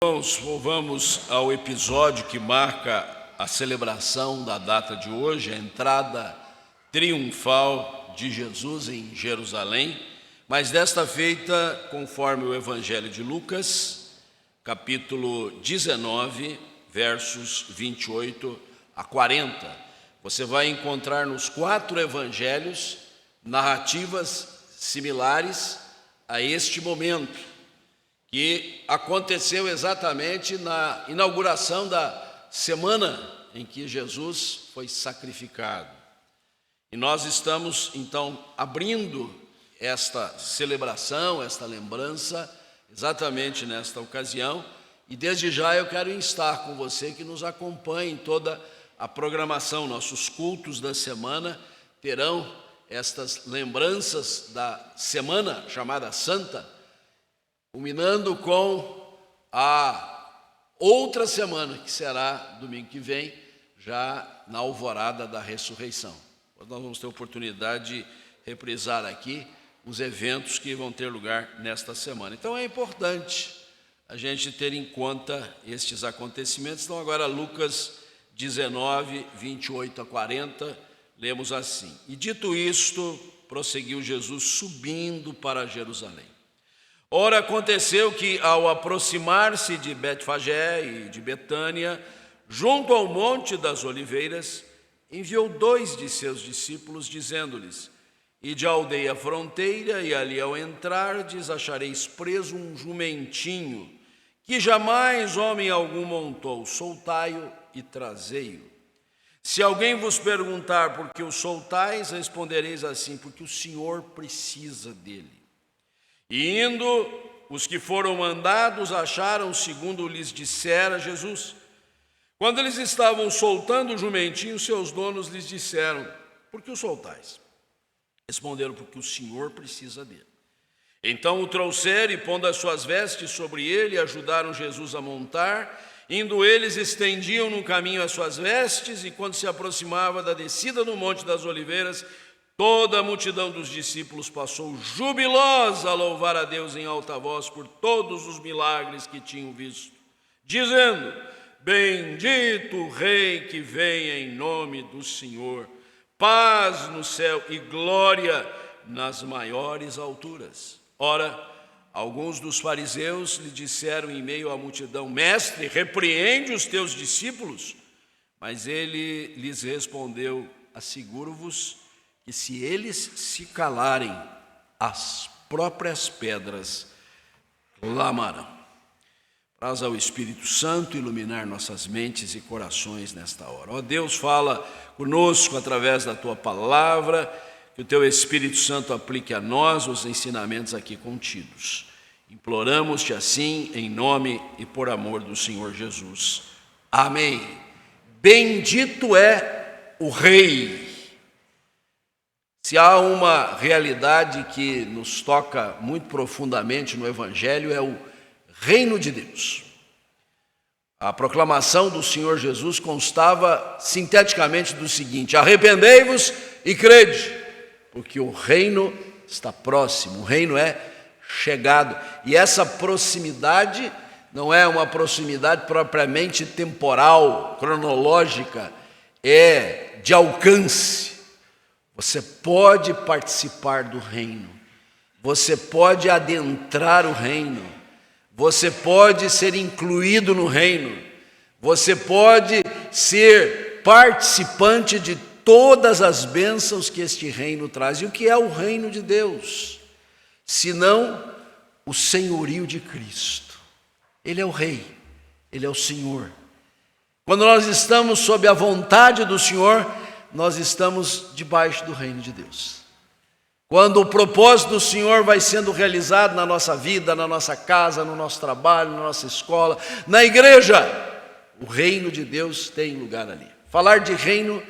Irmãos, vamos ao episódio que marca a celebração da data de hoje, a entrada triunfal de Jesus em Jerusalém, mas desta feita, conforme o Evangelho de Lucas, capítulo 19, versos 28 a 40. Você vai encontrar nos 4 evangelhos narrativas similares a este momento, que aconteceu exatamente na inauguração da semana em que Jesus foi sacrificado. E nós estamos, então, abrindo esta celebração, esta lembrança, exatamente nesta ocasião. E desde já eu quero instar com você que nos acompanhe em toda a programação. Nossos cultos da semana terão estas lembranças da semana chamada Santa, culminando com a outra semana, que será domingo que vem, já na alvorada da ressurreição. Nós vamos ter oportunidade de reprisar aqui os eventos que vão ter lugar nesta semana. Então é importante a gente ter em conta estes acontecimentos. Então agora Lucas 19, 28 a 40, lemos assim: E dito isto, prosseguiu Jesus subindo para Jerusalém. Ora, aconteceu que, ao aproximar-se de Betfagé e de Betânia, junto ao Monte das Oliveiras, enviou 2 de seus discípulos, dizendo-lhes: Ide à aldeia fronteira, e ali ao entrardes achareis preso um jumentinho, que jamais homem algum montou. Soltai-o e trazei-o. Se alguém vos perguntar por que o soltais, respondereis assim: porque o Senhor precisa dele. E indo, os que foram mandados acharam segundo lhes dissera Jesus. Quando eles estavam soltando o jumentinho, seus donos lhes disseram: por que o soltais? Responderam: porque o Senhor precisa dele. Então o trouxeram e, pondo as suas vestes sobre ele, ajudaram Jesus a montar. Indo eles, estendiam no caminho as suas vestes, e quando se aproximava da descida do Monte das Oliveiras, toda a multidão dos discípulos passou jubilosa a louvar a Deus em alta voz por todos os milagres que tinham visto, dizendo: Bendito o Rei que vem em nome do Senhor, paz no céu e glória nas maiores alturas. Ora, alguns dos fariseus lhe disseram em meio à multidão: Mestre, repreende os teus discípulos. Mas ele lhes respondeu: Asseguro-vos que se eles se calarem, as próprias pedras clamarão. Traz ao Espírito Santo iluminar nossas mentes e corações nesta hora. Ó Deus, fala conosco através da Tua palavra, que o Teu Espírito Santo aplique a nós os ensinamentos aqui contidos. Imploramos-te assim, em nome e por amor do Senhor Jesus. Amém. Bendito é o Rei. Se há uma realidade que nos toca muito profundamente no Evangelho, é o reino de Deus. A proclamação do Senhor Jesus constava sinteticamente do seguinte: arrependei-vos e crede, porque o reino está próximo, o reino é chegado. E essa proximidade não é uma proximidade propriamente temporal, cronológica, é de alcance. Você pode participar do reino, você pode adentrar o reino, você pode ser incluído no reino, você pode ser participante de todas as bênçãos que este reino traz. E o que é o reino de Deus? Senão o senhorio de Cristo. Ele é o Rei, Ele é o Senhor. Quando nós estamos sob a vontade do Senhor, nós estamos debaixo do reino de Deus. Quando o propósito do Senhor vai sendo realizado na nossa vida, na nossa casa, no nosso trabalho, na nossa escola, na igreja, o reino de Deus tem lugar ali. Falar de reino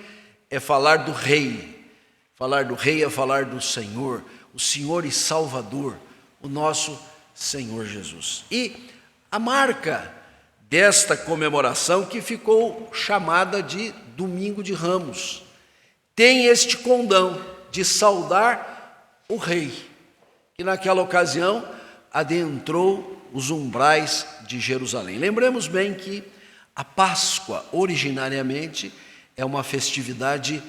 é falar do Rei. Falar do Rei é falar do Senhor, o Senhor e Salvador, o nosso Senhor Jesus. E a marca desta comemoração, que ficou chamada de Domingo de Ramos, tem este condão de saudar o Rei, que naquela ocasião adentrou os umbrais de Jerusalém. Lembremos bem que a Páscoa, originariamente, é uma festividade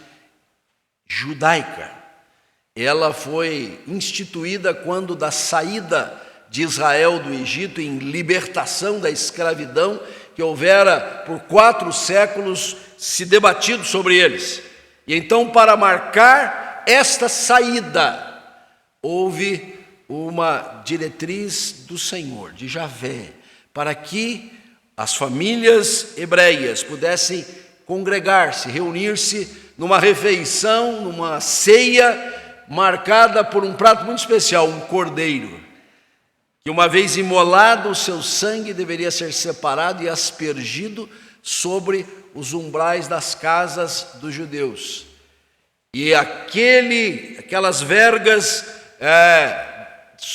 judaica. Ela foi instituída quando da saída de Israel do Egito, em libertação da escravidão, que houvera por 4 séculos se debatido sobre eles. E então, para marcar esta saída, houve uma diretriz do Senhor, de Javé, para que as famílias hebreias pudessem congregar-se, reunir-se numa refeição, numa ceia marcada por um prato muito especial, um cordeiro, que uma vez imolado, o seu sangue deveria ser separado e aspergido sobre os umbrais das casas dos judeus. E aquelas vergas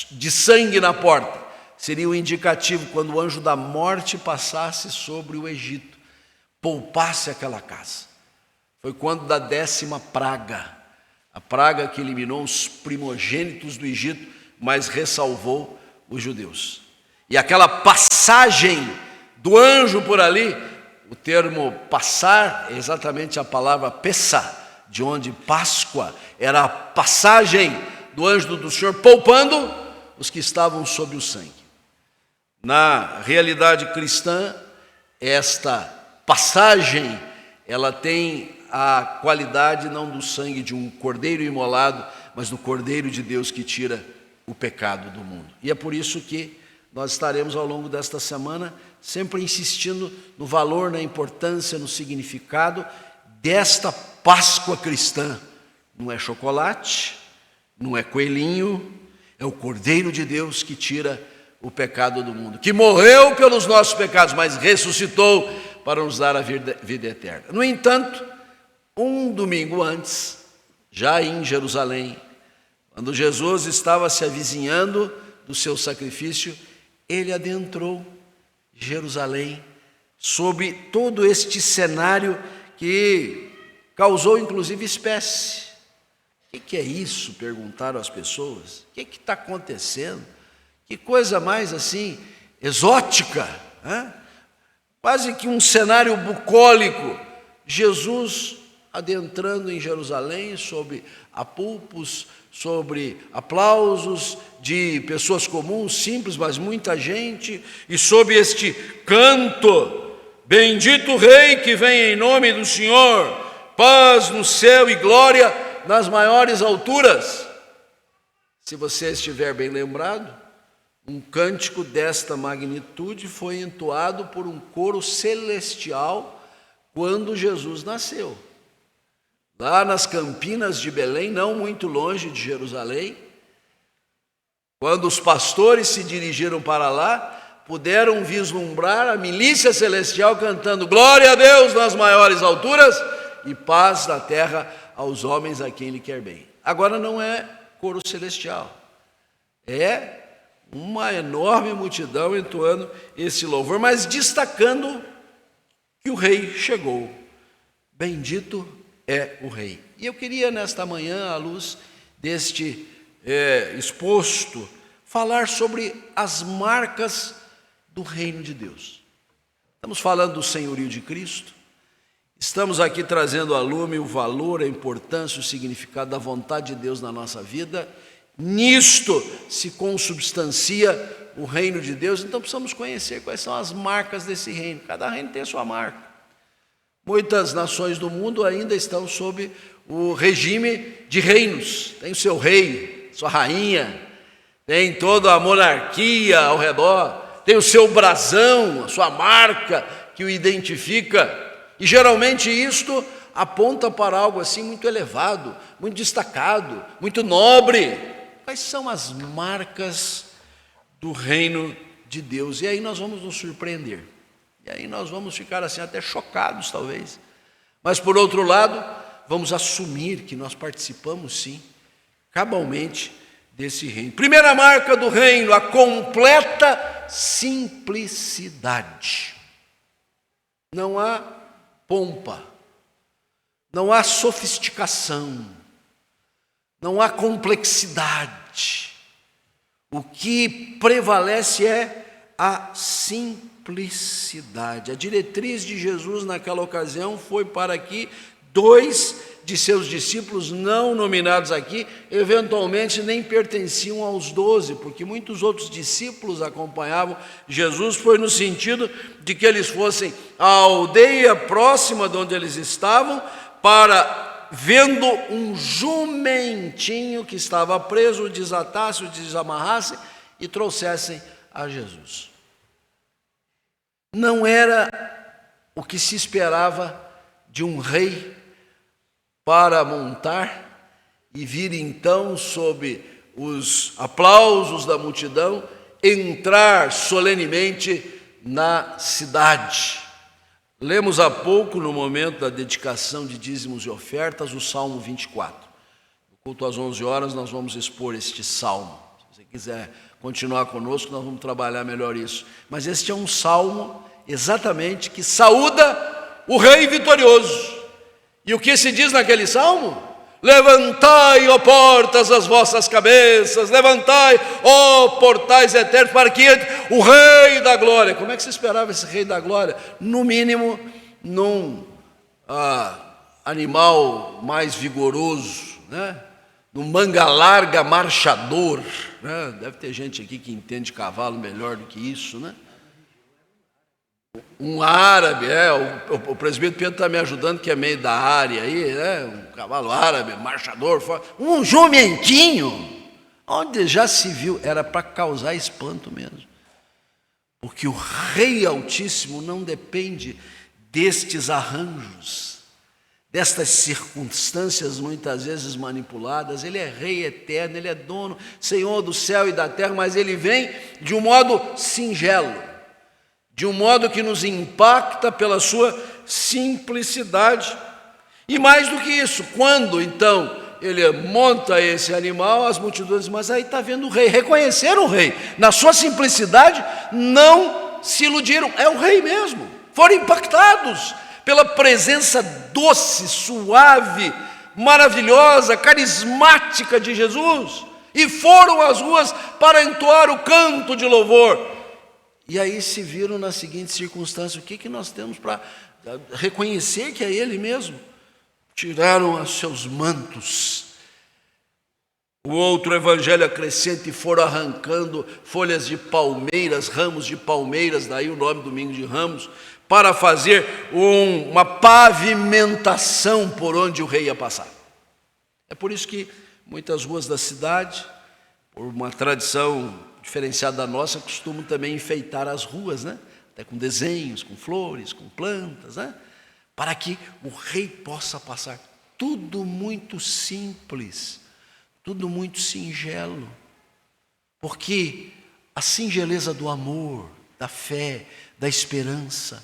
de sangue na porta seria o indicativo quando o anjo da morte passasse sobre o Egito, poupasse aquela casa. Foi quando da 10ª praga, a praga que eliminou os primogênitos do Egito, mas ressalvou os judeus. E aquela passagem do anjo por ali, o termo passar é exatamente a palavra Pessah, de onde Páscoa era a passagem do anjo do Senhor, poupando os que estavam sob o sangue. Na realidade cristã, esta passagem, ela tem a qualidade não do sangue de um cordeiro imolado, mas do Cordeiro de Deus que tira o pecado do mundo. E é por isso que nós estaremos ao longo desta semana sempre insistindo no valor, na importância, no significado desta Páscoa cristã. Não é chocolate, não é coelhinho, é o Cordeiro de Deus que tira o pecado do mundo, que morreu pelos nossos pecados, mas ressuscitou para nos dar a vida eterna. No entanto, um domingo antes, já em Jerusalém, quando Jesus estava se avizinhando do seu sacrifício, ele adentrou Jerusalém sob todo este cenário que causou inclusive espécie. O que é isso? Perguntaram as pessoas. O que está acontecendo? Que coisa mais assim exótica, né? Quase que um cenário bucólico. Jesus adentrando em Jerusalém sob apulpos, sobre aplausos de pessoas comuns, simples, mas muita gente, e sob este canto: bendito o Rei que vem em nome do Senhor, paz no céu e glória nas maiores alturas. Se você estiver bem lembrado, um cântico desta magnitude foi entoado por um coro celestial quando Jesus nasceu. Lá nas campinas de Belém, não muito longe de Jerusalém, quando os pastores se dirigiram para lá, puderam vislumbrar a milícia celestial cantando glória a Deus nas maiores alturas e paz na terra aos homens a quem Ele quer bem. Agora não é coro celestial, é uma enorme multidão entoando esse louvor, mas destacando que o Rei chegou. Bendito é o Rei. E eu queria nesta manhã, à luz deste exposto, falar sobre as marcas do reino de Deus. Estamos falando do senhorio de Cristo, estamos aqui trazendo à lume o valor, a importância, o significado da vontade de Deus na nossa vida. Nisto se consubstancia o reino de Deus, então precisamos conhecer quais são as marcas desse reino. Cada reino tem a sua marca. Muitas nações do mundo ainda estão sob o regime de reinos. Tem o seu rei, sua rainha, tem toda a monarquia ao redor, tem o seu brasão, a sua marca que o identifica. E geralmente isto aponta para algo assim muito elevado, muito destacado, muito nobre. Quais são as marcas do reino de Deus? E aí nós vamos nos surpreender. E aí nós vamos ficar assim até chocados talvez. Mas por outro lado, vamos assumir que nós participamos sim, cabalmente, desse reino. Primeira marca do reino, a completa simplicidade. Não há pompa, não há sofisticação, não há complexidade. O que prevalece é a simplicidade. A diretriz de Jesus naquela ocasião foi para que 2 de seus discípulos, não nominados aqui, eventualmente nem pertenciam aos 12, porque muitos outros discípulos acompanhavam Jesus, foi no sentido de que eles fossem à aldeia próxima de onde eles estavam, para, vendo um jumentinho que estava preso, o desatasse, o desamarrasse e trouxessem a Jesus. Não era o que se esperava de um rei para montar e vir então, sob os aplausos da multidão, entrar solenemente na cidade. Lemos há pouco, no momento da dedicação de dízimos e ofertas, o Salmo 24. No culto às 11 horas nós vamos expor este salmo. Se você quiser continuar conosco, nós vamos trabalhar melhor isso. Mas este é um salmo exatamente que saúda o rei vitorioso. E o que se diz naquele salmo? Levantai, ó portas, as vossas cabeças, levantai, ó portais eternos, para que entre o Rei da Glória. Como é que se esperava esse Rei da Glória? No mínimo, num animal mais vigoroso, né? Num manga larga marchador, né? Deve ter gente aqui que entende cavalo melhor do que isso, né? Um árabe, o presbítero Pedro está me ajudando, que é meio da área aí, né? Um cavalo árabe, marchador, um jumentinho, onde já se viu, era para causar espanto mesmo. Porque o Rei Altíssimo não depende destes arranjos, destas circunstâncias muitas vezes manipuladas. Ele é Rei eterno, Ele é dono, Senhor do céu e da terra, mas Ele vem de um modo singelo, de um modo que nos impacta pela sua simplicidade. E mais do que isso, quando então ele monta esse animal, as multidões dizem, mas aí está vendo o rei. Reconheceram o rei, na sua simplicidade, não se iludiram, é o rei mesmo. Foram impactados pela presença doce, suave, maravilhosa, carismática de Jesus, e foram às ruas para entoar o canto de louvor. E aí se viram na seguinte circunstância: o que nós temos para reconhecer que é Ele mesmo? Tiraram os seus mantos. O outro evangelho acrescenta: e foram arrancando folhas de palmeiras, ramos de palmeiras, daí o nome Domingo de Ramos, para fazer uma pavimentação por onde o rei ia passar. É por isso que muitas ruas da cidade, por uma tradição diferenciada da nossa, costumam também enfeitar as ruas, né? Até com desenhos, com flores, com plantas, né? Para que o rei possa passar. Tudo muito simples, tudo muito singelo, porque a singeleza do amor, da fé, da esperança,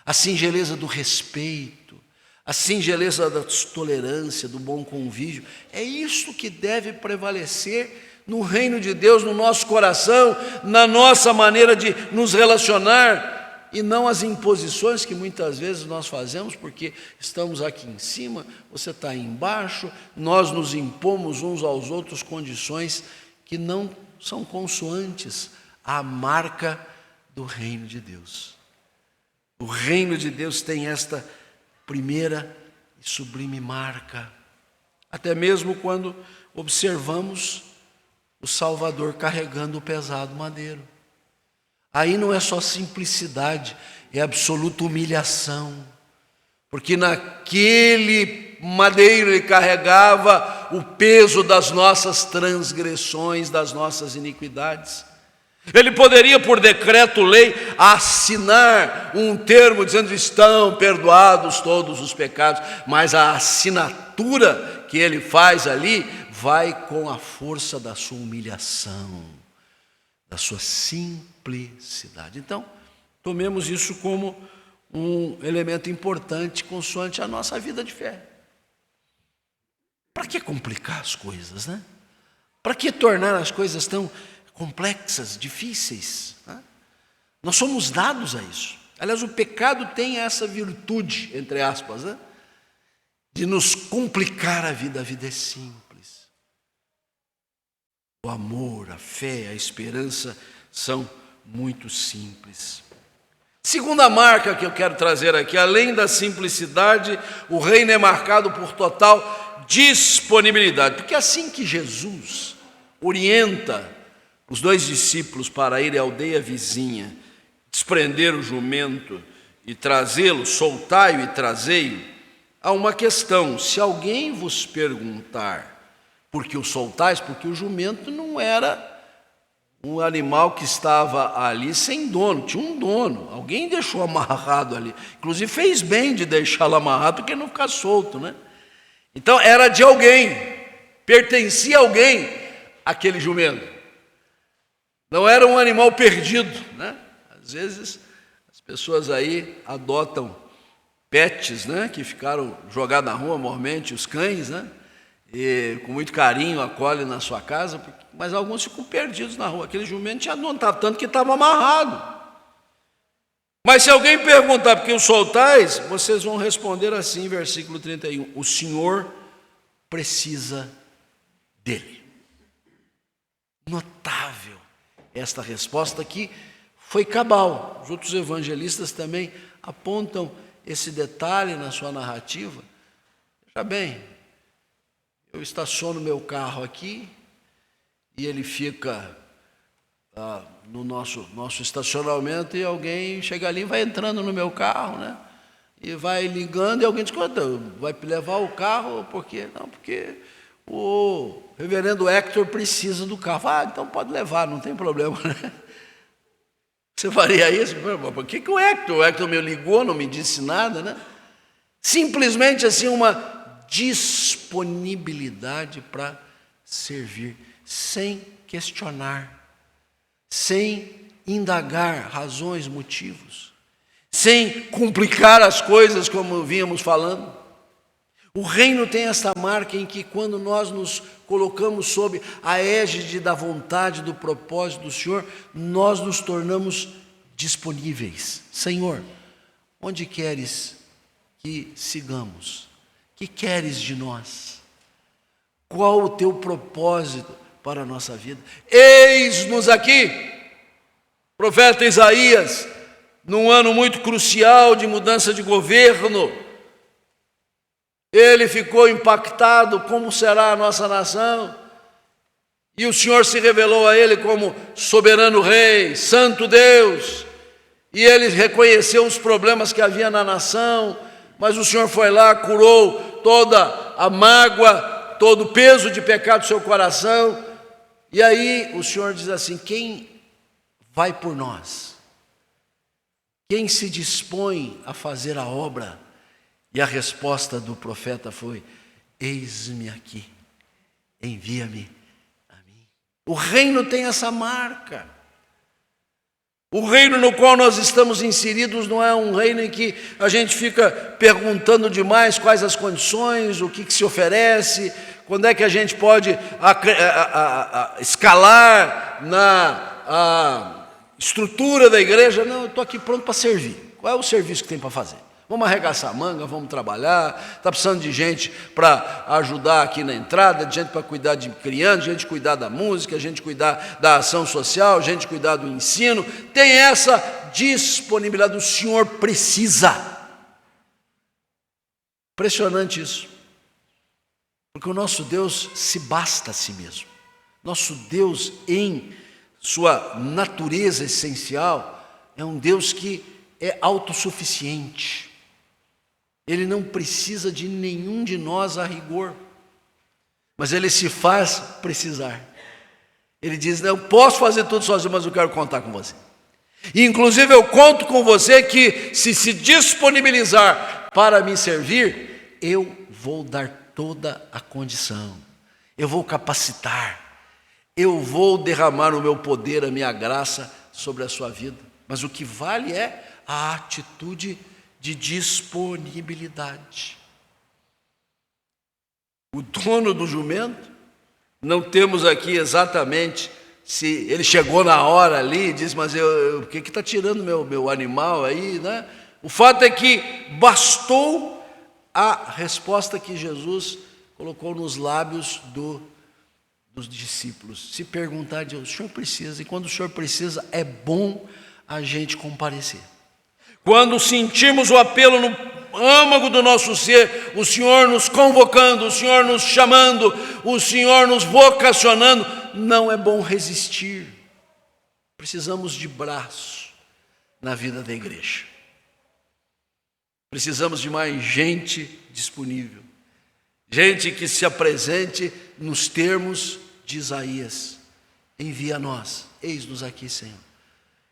a singeleza do respeito, a singeleza da tolerância, do bom convívio, é isso que deve prevalecer no reino de Deus, no nosso coração, na nossa maneira de nos relacionar, e não as imposições que muitas vezes nós fazemos, porque estamos aqui em cima, você está aí embaixo, nós nos impomos uns aos outros condições que não são consoantes à marca do reino de Deus. O reino de Deus tem esta primeira e sublime marca, até mesmo quando observamos o Salvador carregando o pesado madeiro. Aí não é só simplicidade, é absoluta humilhação, porque naquele madeiro ele carregava o peso das nossas transgressões, das nossas iniquidades. Ele poderia, por decreto-lei, assinar um termo dizendo: estão perdoados todos os pecados, mas a assinatura que ele faz ali vai com a força da sua humilhação, da sua simplicidade. Então, tomemos isso como um elemento importante consoante a nossa vida de fé. Para que complicar as coisas, né? Para que tornar as coisas tão complexas, difíceis, né? Nós somos dados a isso. Aliás, o pecado tem essa virtude, entre aspas, né? De nos complicar a vida é simples. O amor, a fé, a esperança são muito simples. Segunda marca que eu quero trazer aqui, além da simplicidade, o reino é marcado por total disponibilidade. Porque assim que Jesus orienta os 2 discípulos para ir à aldeia vizinha, desprender o jumento e trazê-lo, soltai-o e trazei-o, há uma questão: se alguém vos perguntar por que o soltais, porque o jumento não era um animal que estava ali sem dono, tinha um dono, alguém deixou amarrado ali, inclusive fez bem de deixá-lo amarrado, porque não ficar solto, né? Então era de alguém, pertencia a alguém aquele jumento, não era um animal perdido, né? Às vezes as pessoas aí adotam pets, né, que ficaram jogados na rua, normalmente os cães, né, e com muito carinho acolhem na sua casa, mas alguns ficam perdidos na rua. Aquele jumento tinha dono, tanto que estava amarrado. Mas se alguém perguntar por que o soltais, vocês vão responder assim, versículo 31, o Senhor precisa dele. Notável esta resposta aqui, foi cabal. Os outros evangelistas também apontam esse detalhe na sua narrativa. Veja bem, eu estaciono meu carro aqui e ele fica no nosso estacionamento, e alguém chega ali e vai entrando no meu carro, né? E vai ligando, e alguém diz: vai levar o carro por quê? Não, porque o reverendo Hector precisa do carro. Então pode levar, não tem problema, né? Você faria isso? Por que o Hector? O Hector me ligou, não me disse nada, né? Simplesmente assim, uma disponibilidade para servir, sem questionar, sem indagar razões, motivos, sem complicar as coisas, como vínhamos falando. O reino tem essa marca em que, quando nós nos colocamos sob a égide da vontade, do propósito do Senhor, nós nos tornamos disponíveis. Senhor, onde queres que sigamos? O que queres de nós? Qual o teu propósito para a nossa vida? Eis-nos aqui. Profeta Isaías, num ano muito crucial de mudança de governo, ele ficou impactado: como será a nossa nação? E o Senhor se revelou a ele como soberano rei, santo Deus, e ele reconheceu os problemas que havia na nação, mas o Senhor foi lá, curou toda a mágoa, todo o peso de pecado do seu coração. E aí o Senhor diz assim: quem vai por nós? Quem se dispõe a fazer a obra? E a resposta do profeta foi: eis-me aqui, envia-me a mim. O reino tem essa marca. O reino no qual nós estamos inseridos não é um reino em que a gente fica perguntando demais quais as condições, o que se oferece, quando é que a gente pode escalar na estrutura da igreja. Não, eu estou aqui pronto para servir. Qual é o serviço que tem para fazer? Vamos arregaçar a manga, vamos trabalhar. Está precisando de gente para ajudar aqui na entrada, de gente para cuidar de crianças, gente cuidar da música, gente cuidar da ação social, gente cuidar do ensino. Tem essa disponibilidade, o Senhor precisa. Impressionante isso. Porque o nosso Deus se basta a si mesmo. Nosso Deus, em sua natureza essencial, é um Deus que é autossuficiente. Ele não precisa de nenhum de nós a rigor, mas Ele se faz precisar. Ele diz: eu posso fazer tudo sozinho, mas eu quero contar com você. E inclusive eu conto com você que, se disponibilizar para me servir, eu vou dar toda a condição, eu vou capacitar, eu vou derramar o meu poder, a minha graça sobre a sua vida. Mas o que vale é a atitude de disponibilidade. O dono do jumento, não temos aqui exatamente se ele chegou na hora ali e disse: mas por que está tirando meu animal aí, né? O fato é que bastou a resposta que Jesus colocou nos lábios do dos discípulos. Se perguntar a Deus, o Senhor precisa, e quando o Senhor precisa, é bom a gente comparecer. Quando sentimos o apelo no âmago do nosso ser, o Senhor nos convocando, o Senhor nos chamando, o Senhor nos vocacionando, não é bom resistir. Precisamos de braço na vida da igreja. Precisamos de mais gente disponível. Gente que se apresente nos termos de Isaías. Envia a nós, eis-nos aqui, Senhor.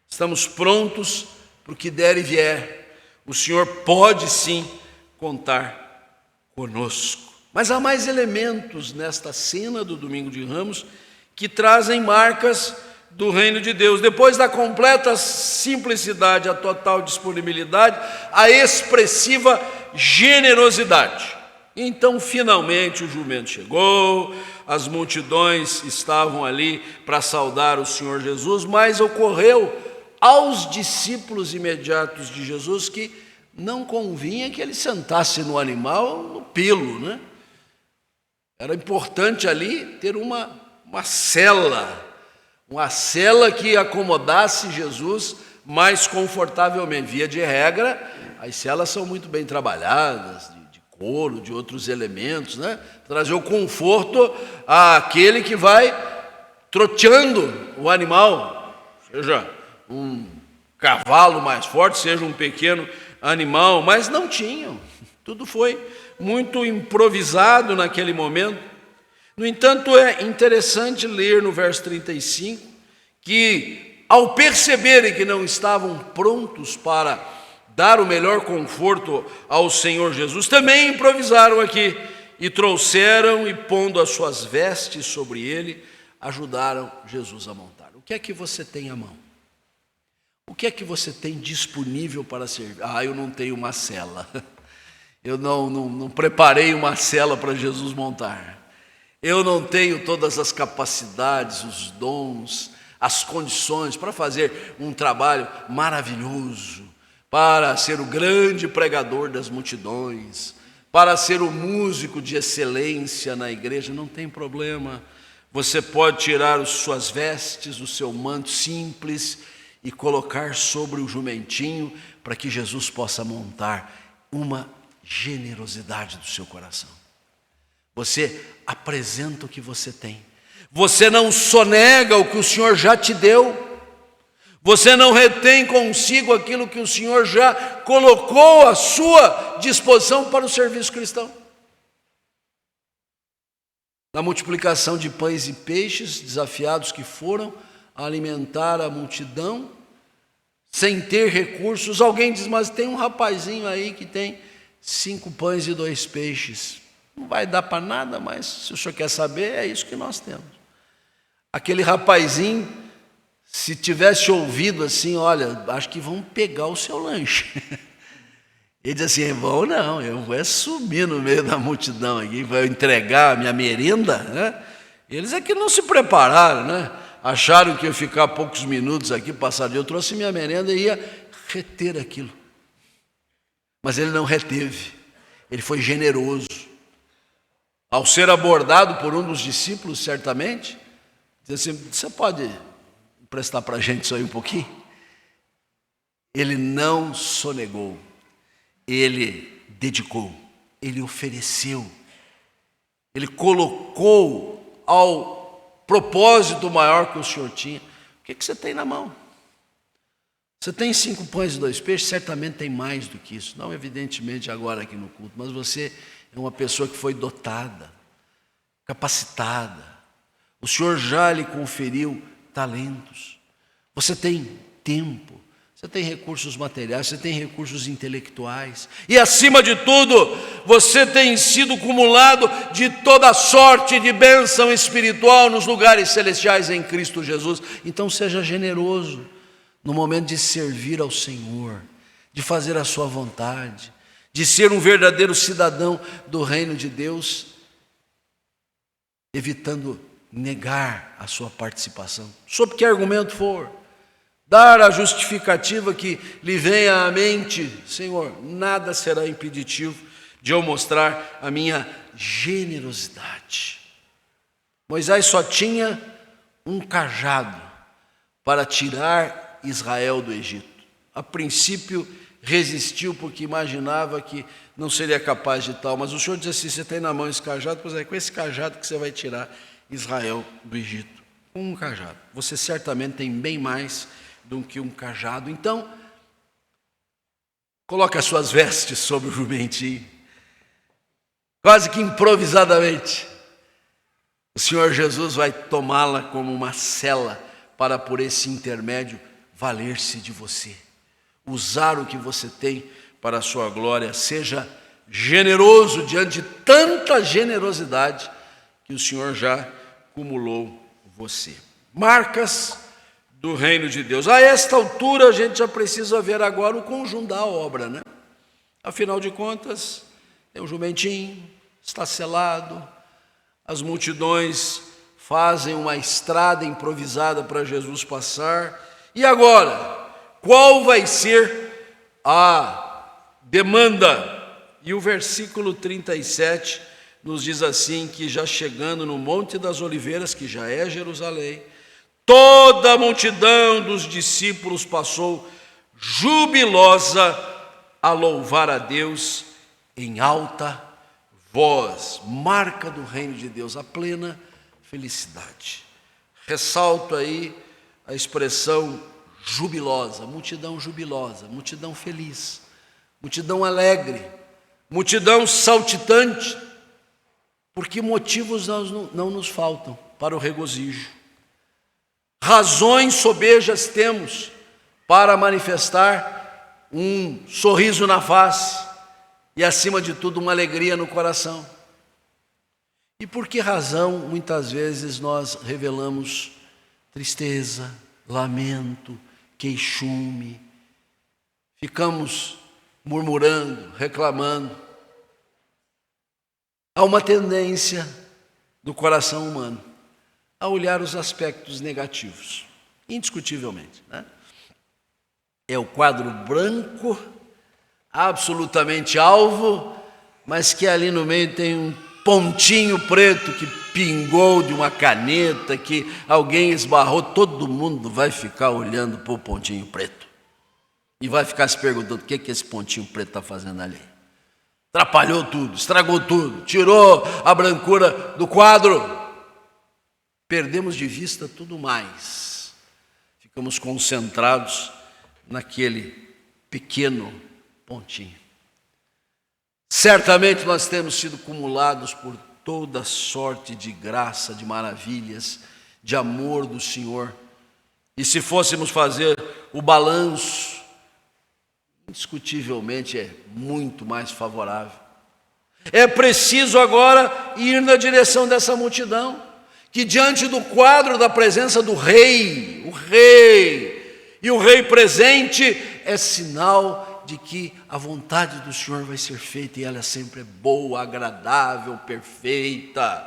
Estamos prontos para o que der e vier. O Senhor pode sim contar conosco. Mas há mais elementos nesta cena do Domingo de Ramos que trazem marcas do reino de Deus. Depois da completa simplicidade, a total disponibilidade, a expressiva generosidade. Então, finalmente, o jumento chegou, as multidões estavam ali para saudar o Senhor Jesus, mas ocorreu aos discípulos imediatos de Jesus que não convinha que ele sentasse no animal, no pelo, né? Era importante ali ter uma cela que acomodasse Jesus mais confortavelmente. Via de regra, as celas são muito bem trabalhadas, de couro, de outros elementos, né? Trazer o conforto àquele que vai troteando o animal, seja um cavalo mais forte, seja um pequeno animal, mas não tinham. Tudo foi muito improvisado naquele momento. No entanto, é interessante ler no verso 35 que, ao perceberem que não estavam prontos para dar o melhor conforto ao Senhor Jesus, também improvisaram aqui e trouxeram e, pondo as suas vestes sobre ele, ajudaram Jesus a montar. O que é que você tem à mão? O que é que você tem disponível para servir? Eu não tenho uma cela. Eu não preparei uma cela para Jesus montar. Eu não tenho todas as capacidades, os dons, as condições para fazer um trabalho maravilhoso, para ser o grande pregador das multidões, para ser o músico de excelência na igreja. Não tem problema. Você pode tirar as suas vestes, o seu manto simples e colocar sobre o jumentinho para que Jesus possa montar uma generosidade do seu coração. Você apresenta o que você tem. Você não sonega o que o Senhor já te deu. Você não retém consigo aquilo que o Senhor já colocou à sua disposição para o serviço cristão. Na multiplicação de pães e peixes, desafiados que foram a alimentar a multidão, sem ter recursos, alguém diz, mas tem um rapazinho aí que tem 5 pães e 2 peixes. Não vai dar para nada, mas se o senhor quer saber, é isso que nós temos. Aquele rapazinho, se tivesse ouvido assim, olha, acho que vão pegar o seu lanche. Ele diz assim, vão não, eu vou sumir no meio da multidão aqui, vou entregar a minha merenda, né? Eles é que não se prepararam, né? Acharam que ia ficar poucos minutos aqui, passar de eu trouxe minha merenda e ia reter aquilo. Mas ele não reteve, ele foi generoso. Ao ser abordado por um dos discípulos, certamente, disse assim, você pode emprestar para a gente isso aí um pouquinho? Ele não sonegou, ele dedicou, ele ofereceu, ele colocou ao propósito maior que o Senhor tinha. O que você tem na mão? Você tem 5 pães e 2 peixes, certamente tem mais do que isso. Não evidentemente agora aqui no culto, mas você é uma pessoa que foi dotada, capacitada. O Senhor já lhe conferiu talentos. Você tem tempo, você tem recursos materiais, você tem recursos intelectuais. E acima de tudo, você tem sido cumulado de toda sorte de bênção espiritual nos lugares celestiais em Cristo Jesus. Então seja generoso no momento de servir ao Senhor, de fazer a sua vontade, de ser um verdadeiro cidadão do reino de Deus, evitando negar a sua participação, sob que argumento for. Dar a justificativa que lhe venha à mente, Senhor, nada será impeditivo de eu mostrar a minha generosidade. Moisés só tinha um cajado para tirar Israel do Egito. A princípio resistiu porque imaginava que não seria capaz de tal, mas o Senhor disse assim: você tem na mão esse cajado, pois é com esse cajado que você vai tirar Israel do Egito. Com um cajado. Você certamente tem bem mais do que um cajado. Então, coloque as suas vestes sobre o jumentinho. Quase que improvisadamente, o Senhor Jesus vai tomá-la como uma sela para, por esse intermédio, valer-se de você. Usar o que você tem para a sua glória. Seja generoso diante de tanta generosidade que o Senhor já acumulou você. Marcas do reino de Deus. A esta altura a gente já precisa ver agora o conjunto da obra, né? Afinal de contas, tem um jumentinho, está selado, as multidões fazem uma estrada improvisada para Jesus passar. E agora, qual vai ser a demanda? E o versículo 37 nos diz assim, que já chegando no Monte das Oliveiras, que já é Jerusalém, toda a multidão dos discípulos passou jubilosa a louvar a Deus em alta voz. Marca do reino de Deus, a plena felicidade. Ressalto aí a expressão jubilosa, multidão feliz, multidão alegre, multidão saltitante, porque motivos não nos faltam para o regozijo. Razões sobejas temos para manifestar um sorriso na face e, acima de tudo, uma alegria no coração. E por que razão, muitas vezes, nós revelamos tristeza, lamento, queixume, ficamos murmurando, reclamando? Há uma tendência do coração humano a olhar os aspectos negativos, indiscutivelmente, né? É o quadro branco, absolutamente alvo, mas que ali no meio tem um pontinho preto que pingou de uma caneta, que alguém esbarrou. Todo mundo vai ficar olhando para o pontinho preto e vai ficar se perguntando: o que esse pontinho preto está fazendo ali? Atrapalhou tudo, estragou tudo, tirou a brancura do quadro. Perdemos de vista tudo mais. Ficamos concentrados naquele pequeno pontinho. Certamente nós temos sido cumulados por toda sorte de graça, de maravilhas, de amor do Senhor. E se fôssemos fazer o balanço, indiscutivelmente é muito mais favorável. É preciso agora ir na direção dessa multidão, que diante do quadro da presença do rei, e o rei presente é sinal de que a vontade do Senhor vai ser feita, e ela sempre é boa, agradável, perfeita.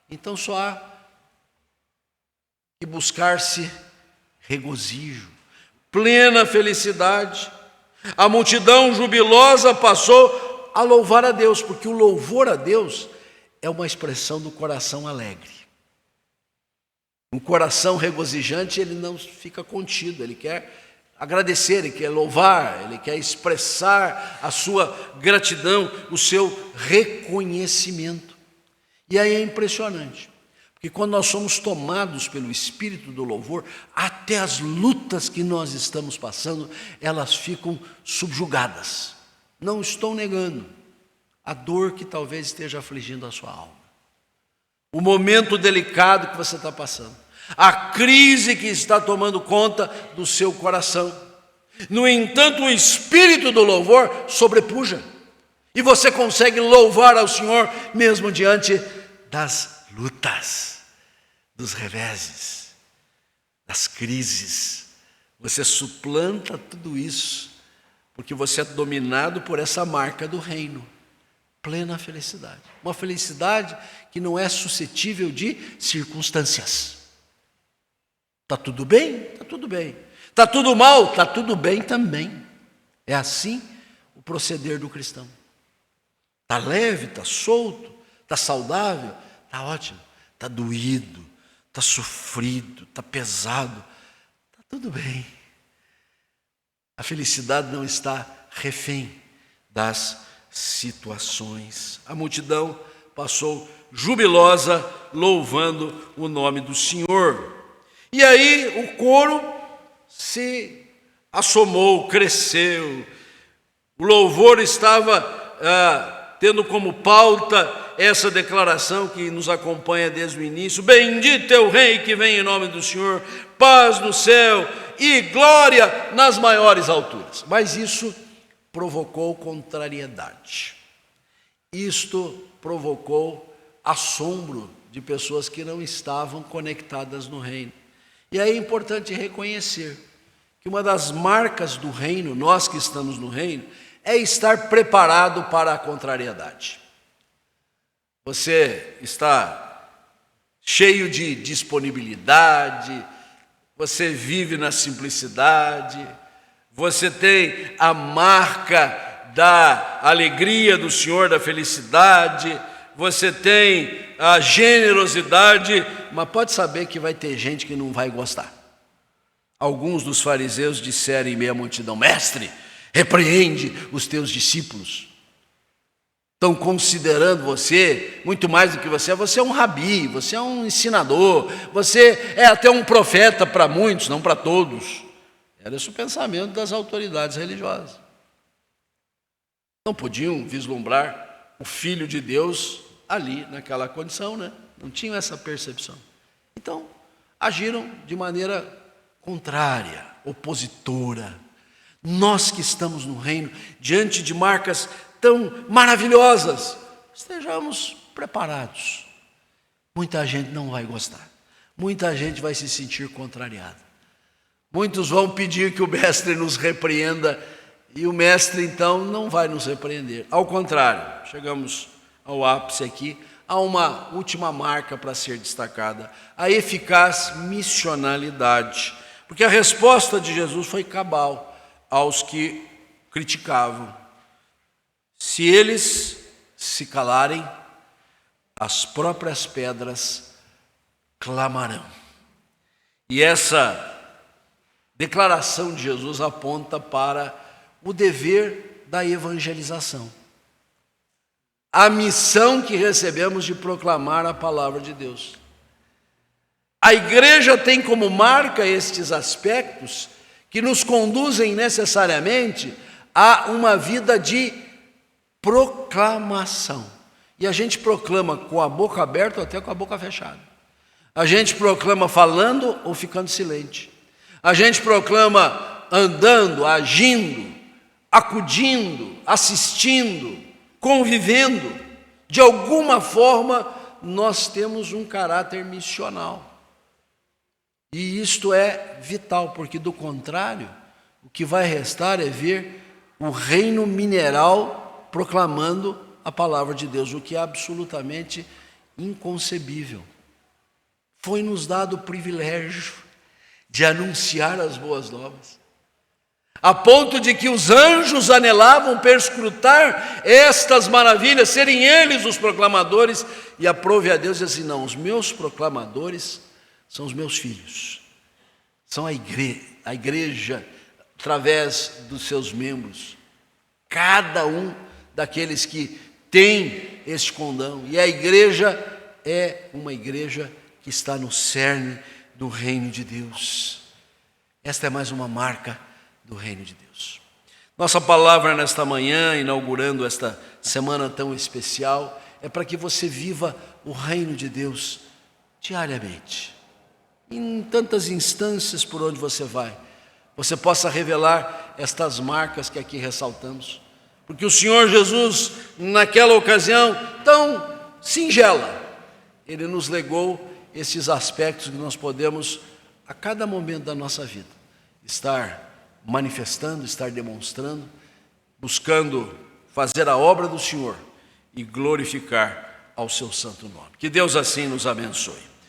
Então só há que buscar-se regozijo, plena felicidade. A multidão jubilosa passou a louvar a Deus, porque o louvor a Deus é uma expressão do coração alegre. Um coração regozijante, ele não fica contido, ele quer agradecer, ele quer louvar, ele quer expressar a sua gratidão, o seu reconhecimento. E aí é impressionante, porque quando nós somos tomados pelo espírito do louvor, até as lutas que nós estamos passando, elas ficam subjugadas. Não estou negando a dor que talvez esteja afligindo a sua alma, o momento delicado que você está passando, a crise que está tomando conta do seu coração. No entanto, o espírito do louvor sobrepuja, e você consegue louvar ao Senhor mesmo diante das lutas, dos reveses, das crises. Você suplanta tudo isso, porque você é dominado por essa marca do reino, plena felicidade. Uma felicidade que não é suscetível de circunstâncias. Está tudo bem? Está tudo bem. Está tudo mal? Está tudo bem também. É assim o proceder do cristão. Está leve, está solto, está saudável, está ótimo. está doído, está sofrido, está pesado, está tudo bem. A felicidade não está refém das situações. A multidão passou jubilosa, louvando o nome do Senhor. E aí o coro se assomou, cresceu. O louvor estava tendo como pauta essa declaração que nos acompanha desde o início: bendito é o Rei que vem em nome do Senhor, paz no céu e glória nas maiores alturas. Mas isso provocou contrariedade. Isto provocou assombro de pessoas que não estavam conectadas no reino. E aí é importante reconhecer que uma das marcas do reino, nós que estamos no reino, é estar preparado para a contrariedade. Você está cheio de disponibilidade, você vive na simplicidade, você tem a marca da alegria do Senhor, da felicidade, você tem a generosidade, mas pode saber que vai ter gente que não vai gostar. Alguns dos fariseus disseram em meio à multidão: mestre, repreende os teus discípulos. Estão considerando você muito mais do que você é um rabi, você é um ensinador, você é até um profeta para muitos, não para todos. Era esse o pensamento das autoridades religiosas. Não podiam vislumbrar o Filho de Deus ali naquela condição, né? Não tinham essa percepção. Então, agiram de maneira contrária, opositora. Nós que estamos no reino, diante de marcas tão maravilhosas, estejamos preparados. Muita gente não vai gostar, muita gente vai se sentir contrariada. Muitos vão pedir que o mestre nos repreenda, e o mestre então não vai nos repreender. Ao contrário, chegamos ao ápice aqui, há uma última marca para ser destacada: a eficaz missionalidade. Porque a resposta de Jesus foi cabal aos que criticavam. Se eles se calarem, as próprias pedras clamarão. E essa declaração de Jesus aponta para o dever da evangelização. A missão que recebemos de proclamar a palavra de Deus. A igreja tem como marca estes aspectos que nos conduzem necessariamente a uma vida de proclamação. E a gente proclama com a boca aberta ou até com a boca fechada. A gente proclama falando ou ficando silente. A gente proclama andando, agindo, acudindo, assistindo, convivendo. De alguma forma, nós temos um caráter missional. E isto é vital, porque do contrário, o que vai restar é ver o reino mineral proclamando a palavra de Deus, o que é absolutamente inconcebível. Foi-nos dado o privilégio de anunciar as boas novas, a ponto de que os anjos anelavam perscrutar estas maravilhas, serem eles os proclamadores, e aprove a Deus e assim: não, os meus proclamadores são os meus filhos, são a igreja através dos seus membros, cada um daqueles que tem este condão, e a igreja é uma igreja que está no cerne do reino de Deus. Esta é mais uma marca do reino de Deus. Nossa palavra nesta manhã, inaugurando esta semana tão especial, é para que você viva o reino de Deus diariamente, em tantas instâncias por onde você vai, você possa revelar estas marcas que aqui ressaltamos, porque o Senhor Jesus, naquela ocasião tão singela, Ele nos legou esses aspectos que nós podemos, a cada momento da nossa vida, estar manifestando, estar demonstrando, buscando fazer a obra do Senhor e glorificar ao seu santo nome. Que Deus assim nos abençoe.